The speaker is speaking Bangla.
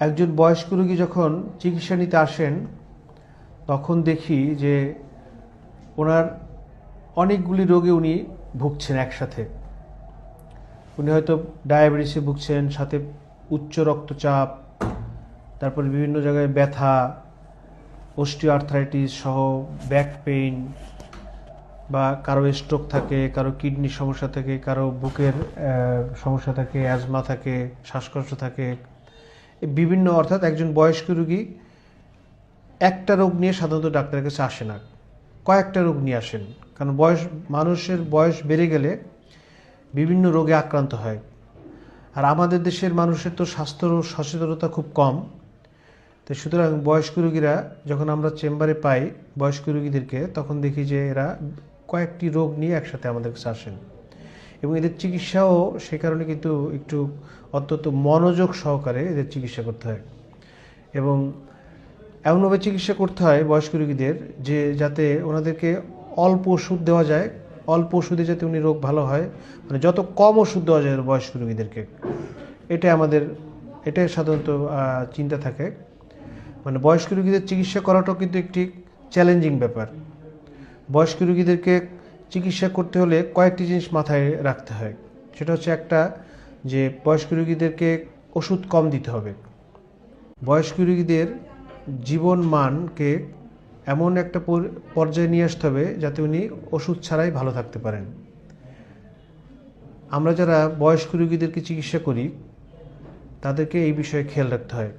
একজন বয়স্ক রোগী যখন চিকিৎসা নিতে আসেন তখন দেখি যে ওনার অনেকগুলি রোগে উনি ভুগছেন একসাথে। উনি হয়তো ডায়াবেটিসে ভুগছেন, সাথে উচ্চ রক্তচাপ, তারপরে বিভিন্ন জায়গায় ব্যথা, অস্টিওআর্থ্রাইটিস সহ ব্যাক পেইন, বা কারো স্ট্রোক থাকে, কারো কিডনির সমস্যা থাকে, কারো বুকের সমস্যা থাকে, অ্যাজমা থাকে, শ্বাসকষ্ট থাকে। বিভিন্ন অর্থাৎ একজন বয়স্ক রোগী একটা রোগ নিয়ে সাধারণত ডাক্তারের কাছে আসে না, কয়েকটা রোগ নিয়ে আসেন। কারণ মানুষের বয়স বেড়ে গেলে বিভিন্ন রোগে আক্রান্ত হয়। আর আমাদের দেশের মানুষের তো স্বাস্থ্য সচেতনতা খুব কম। তো সুতরাং বয়স্ক রোগীরা যখন আমরা চেম্বারে পাই বয়স্ক রোগীদেরকে, তখন দেখি যে এরা কয়েকটি রোগ নিয়ে একসাথে আমাদের কাছে আসেন, এবং এদের চিকিৎসাও সে কারণে কিন্তু একটু অত্যন্ত মনোযোগ সহকারে এদের চিকিৎসা করতে হয়। এবং এমনভাবে চিকিৎসা করতে হয় বয়স্ক রোগীদের যে যাতে ওনাদেরকে অল্প ওষুধ দেওয়া যায়, অল্প ওষুধে যাতে উনি রোগ ভালো হয়, মানে যত কম ওষুধ দেওয়া যায় বয়স্ক রোগীদেরকে, এটাই সাধারণত চিন্তা থাকে। মানে বয়স্ক রোগীদের চিকিৎসা করাটাও কিন্তু একটি চ্যালেঞ্জিং ব্যাপার। বয়স্ক রোগীদেরকে চিকিৎসা করতে হলে কয়েকটি জিনিস মাথায় রাখতে হয়। সেটা হচ্ছে একটা, যে বয়স্ক রোগীদেরকে ওষুধ কম দিতে হবে। বয়স্ক রোগীদের জীবন মানকে এমন একটা পর্যায়ে নিয়ে আসতে হবে যাতে উনি ওষুধ ছাড়াই ভালো থাকতে পারেন। আমরা যারা বয়স্ক রোগীদেরকে চিকিৎসা করি তাদেরকে এই বিষয়ে খেয়াল রাখতে হয়।